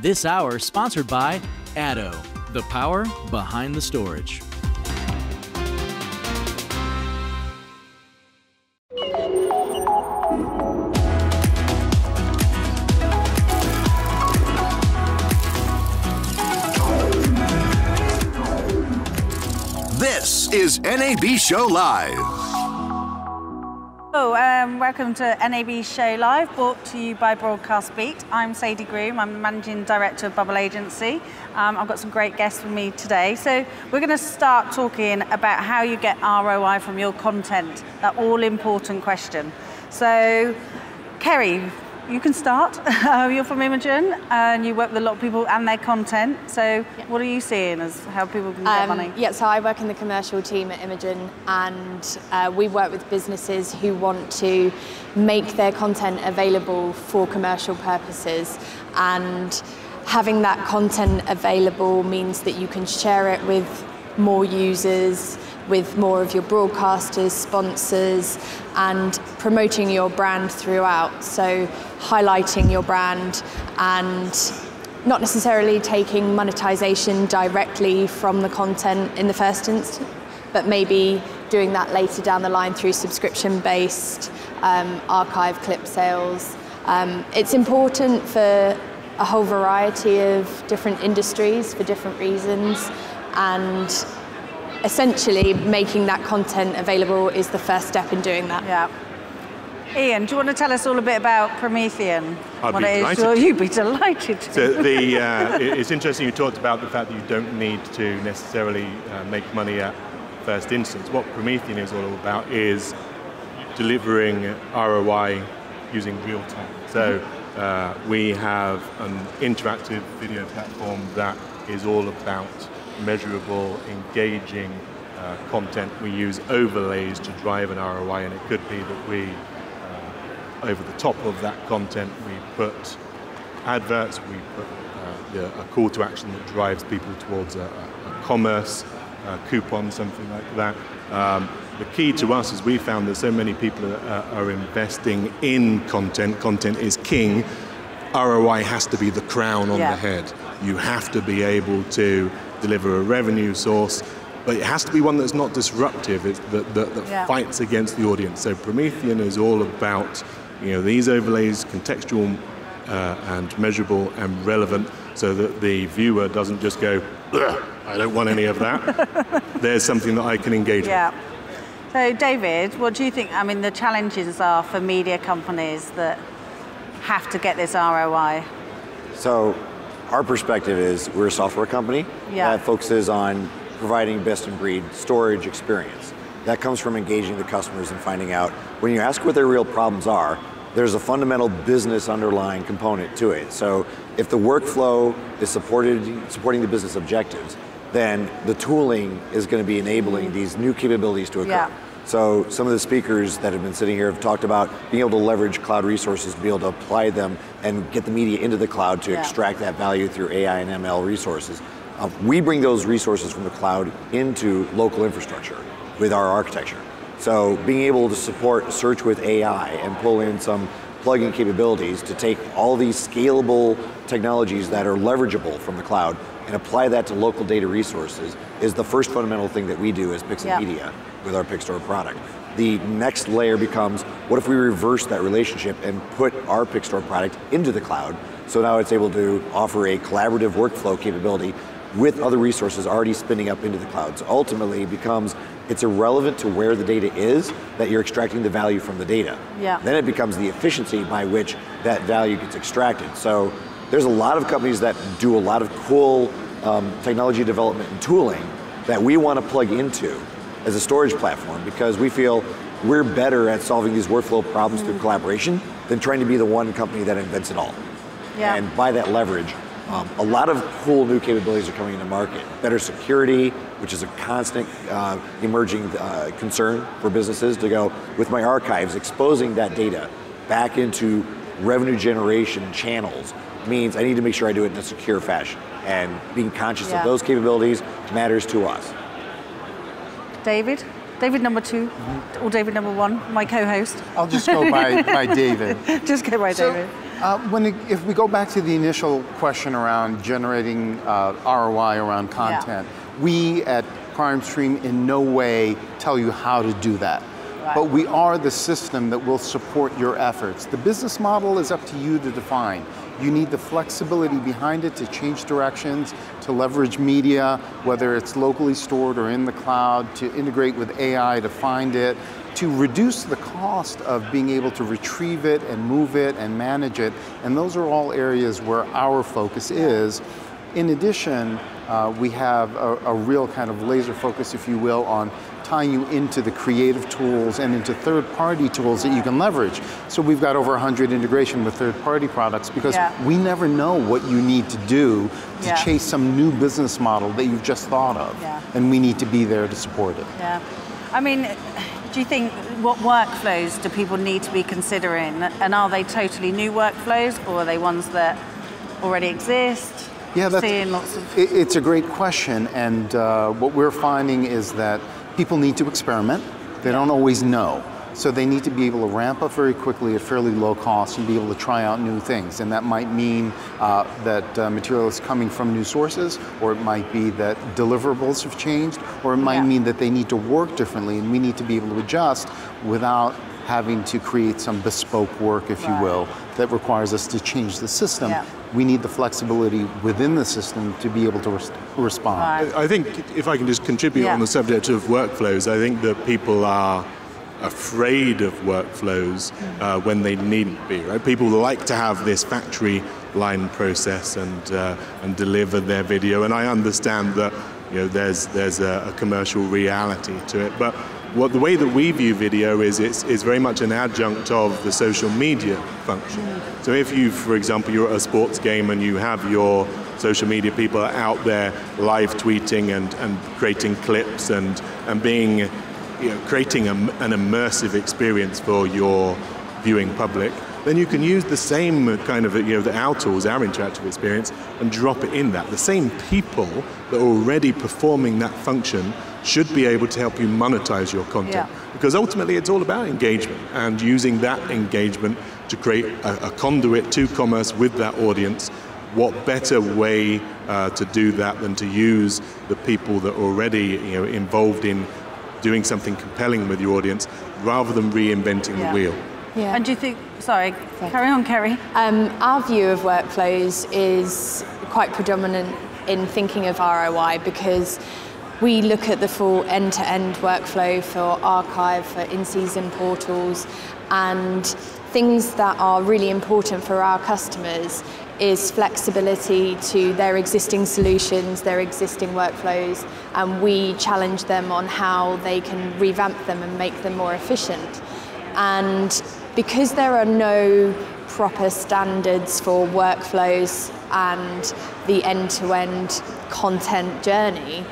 This hour sponsored by Addo, the power behind the storage. This is NAB Show Live. Hello, welcome to NAB Show Live, brought to you by Broadcast Beat. I'm Sadie Groom, I'm the Managing Director of Bubble Agency. I've got some great guests with me today. So we're going to start talking about how you get ROI from your content, that all-important question. So, Kerry, you can start. You're from Imagen, and you work with a lot of people and their content. So what are you seeing as how people can get money? Yeah, so I work in the commercial team at Imagen, and we work with businesses who want to make their content available for commercial purposes. And having that content available means that you can share it with more users, with more of your broadcasters, sponsors, and promoting your brand throughout. So highlighting your brand and not necessarily taking monetization directly from the content in the first instance, but maybe doing that later down the line through subscription-based archive clip sales. It's important for a whole variety of different industries for different reasons, and essentially making that content available is the first step in doing that. Yeah. Ian, do you want to tell us all a bit about Promethean? I'd be delighted. You'd be delighted to. So it's interesting you talked about the fact that you don't need to necessarily make money at first instance. What Promethean is all about is delivering ROI using real time. So we have an interactive video platform that is all about measurable, engaging content. We use overlays to drive an ROI, and it could be that we, over the top of that content, we put adverts, we put a call to action that drives people towards a commerce, a coupon, something like that. The key to us is we found that so many people are investing in content. Content is king. ROI has to be the crown on the head. You have to be able to deliver a revenue source, but it has to be one that's not disruptive, that fights against the audience. So Promethean is all about these overlays, contextual and measurable and relevant, so that the viewer doesn't just go, I don't want any of that. There's something that I can engage with. So David, what do you think, the challenges are for media companies that have to get this ROI? So our perspective is we're a software company that focuses on providing best-in-breed storage experience. That comes from engaging the customers and finding out, when you ask what their real problems are, there's a fundamental business underlying component to it. So if the workflow is supporting the business objectives, then the tooling is going to be enabling these new capabilities to occur. So some of the speakers that have been sitting here have talked about being able to leverage cloud resources to be able to apply them and get the media into the cloud to extract that value through AI and ML resources. We bring those resources from the cloud into local infrastructure with our architecture. So being able to support search with AI and pull in some plugin capabilities to take all these scalable technologies that are leverageable from the cloud and apply that to local data resources is the first fundamental thing that we do as Pixit Media with our Pixstore product. The next layer becomes, what if we reverse that relationship and put our Pixstore product into the cloud, so now it's able to offer a collaborative workflow capability with other resources already spinning up into the cloud. So ultimately it becomes, it's irrelevant to where the data is, that you're extracting the value from the data. Then it becomes the efficiency by which that value gets extracted. So there's a lot of companies that do a lot of cool technology development and tooling that we want to plug into as a storage platform, because we feel we're better at solving these workflow problems through collaboration than trying to be the one company that invents it all. And by that leverage, a lot of cool new capabilities are coming into market. Better security, which is a constant emerging concern for businesses to go, with my archives, exposing that data back into revenue generation channels means I need to make sure I do it in a secure fashion. And being conscious of those capabilities matters to us. David? David number 2, or David number 1, my co-host. I'll just go by David. Just go by David. If we go back to the initial question around generating ROI around content, we at Primestream in no way tell you how to do that. Right. But we are the system that will support your efforts. The business model is up to you to define. You need the flexibility behind it to change directions, to leverage media, whether it's locally stored or in the cloud, to integrate with AI to find it, to reduce the cost of being able to retrieve it and move it and manage it. And those are all areas where our focus is. In addition, we have a real kind of laser focus, if you will, on tying you into the creative tools and into third-party tools that you can leverage. So we've got over 100 integration with third-party products because we never know what you need to do to chase some new business model that you've just thought of. And we need to be there to support it. I mean, do you think, what workflows do people need to be considering? And are they totally new workflows, or are they ones that already exist? Yeah, it's a great question, and what we're finding is that people need to experiment. They don't always know. So they need to be able to ramp up very quickly at fairly low cost and be able to try out new things. And that might mean that material is coming from new sources, or it might be that deliverables have changed, or it might mean that they need to work differently, and we need to be able to adjust without having to create some bespoke work, if you will, that requires us to change the system. We need the flexibility within the system to be able to respond. I think, if I can just contribute on the subject of workflows, I think that people are afraid of workflows when they needn't be, right? People like to have this factory line process and deliver their video, and I understand that there's a commercial reality to it, but the way that we view video is it's very much an adjunct of the social media function. So if you, for example, you're at a sports game and you have your social media people out there live tweeting and creating clips and being, creating an immersive experience for your viewing public, then you can use the same kind of, our tools, our interactive experience, and drop it in that. The same people that are already performing that function should be able to help you monetize your content. Because ultimately it's all about engagement and using that engagement to create a conduit to commerce with that audience. What better way to do that than to use the people that are already involved in doing something compelling with your audience rather than reinventing the wheel. And do you think, sorry, carry on, Kerry. Our view of workflows is quite predominant in thinking of ROI because we look at the full end-to-end workflow for archive, for in-season portals, and things that are really important for our customers is flexibility to their existing solutions, their existing workflows, and we challenge them on how they can revamp them and make them more efficient. And because there are no proper standards for workflows and the end-to-end content journey,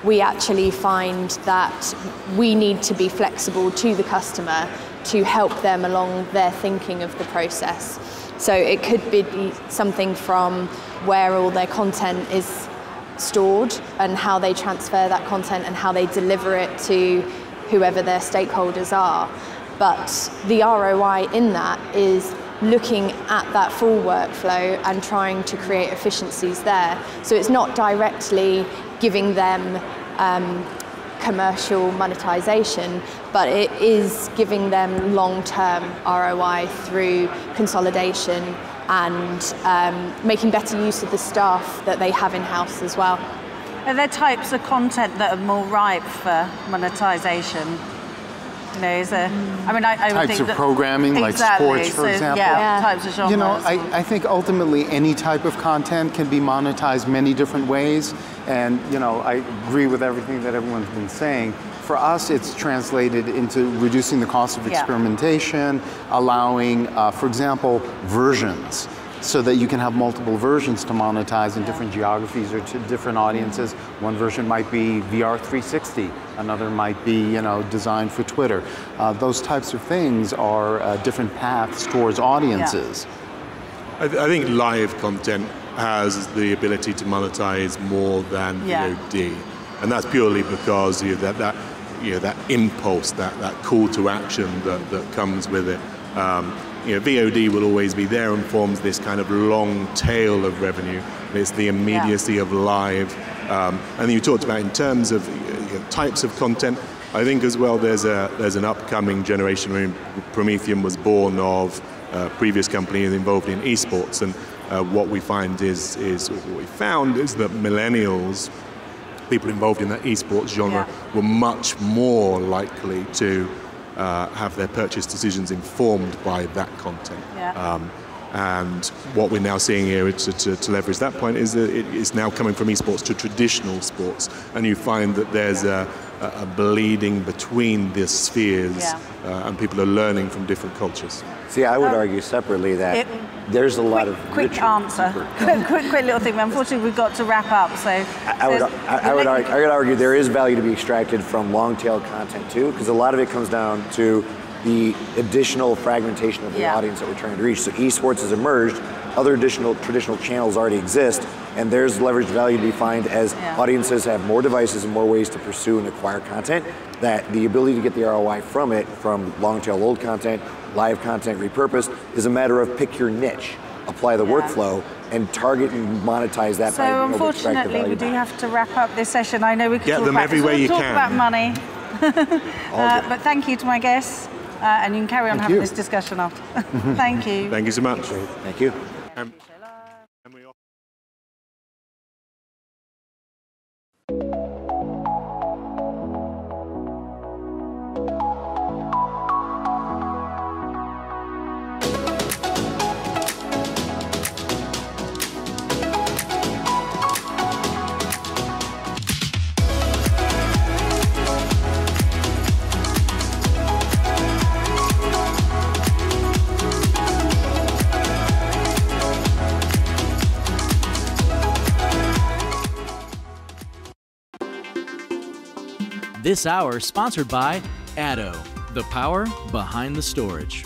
we actually find that we need to be flexible to the customer to help them along their thinking of the process. So it could be something from where all their content is stored and how they transfer that content and how they deliver it to whoever their stakeholders are. But the ROI in that is looking at that full workflow and trying to create efficiencies there. So it's not directly giving them commercial monetization, but it is giving them long-term ROI through consolidation and making better use of the staff that they have in-house as well. Are there types of content that are more ripe for monetization? I types think of programming, like sports, for example. Types of genres. I think ultimately any type of content can be monetized many different ways. And, I agree with everything that everyone's been saying. For us, it's translated into reducing the cost of experimentation, allowing, for example, versions, so that you can have multiple versions to monetize in different geographies or to different audiences. One version might be VR 360, another might be, designed for Twitter. Those types of things are different paths towards audiences. I think live content has the ability to monetize more than VOD, and that's purely because that impulse, that call to action that comes with it. VOD will always be there and forms this kind of long tail of revenue. It's the immediacy of live. And then you talked about in terms of types of content. I think as well there's an upcoming generation. I mean, Promethean was born of a previous company involved in esports, and what we find is what we found is that millennials, people involved in that esports genre, were much more likely to have their purchase decisions informed by that content. And what we're now seeing here to leverage that point is that it is now coming from esports to traditional sports, and you find that there's a bleeding between the spheres, and people are learning from different cultures. See, I would argue separately that there's a lot of quick answer, quick little thing. Unfortunately, we've got to wrap up. So I would argue there is value to be extracted from long tail content too, because a lot of it comes down to the additional fragmentation of the audience that we're trying to reach. So esports has emerged, other additional traditional channels already exist, and there's leveraged value to be found as audiences have more devices and more ways to pursue and acquire content, that the ability to get the ROI from it, from long tail old content, live content repurposed, is a matter of pick your niche, apply the workflow, and target and monetize that. So unfortunately, we do have to wrap up this session. I know we could get talk them about everywhere you talk can. about money, but thank you to my guests, and you can carry on having this discussion after. Thank you. Thank you so much. Thank you. This hour sponsored by Addo, the power behind the storage.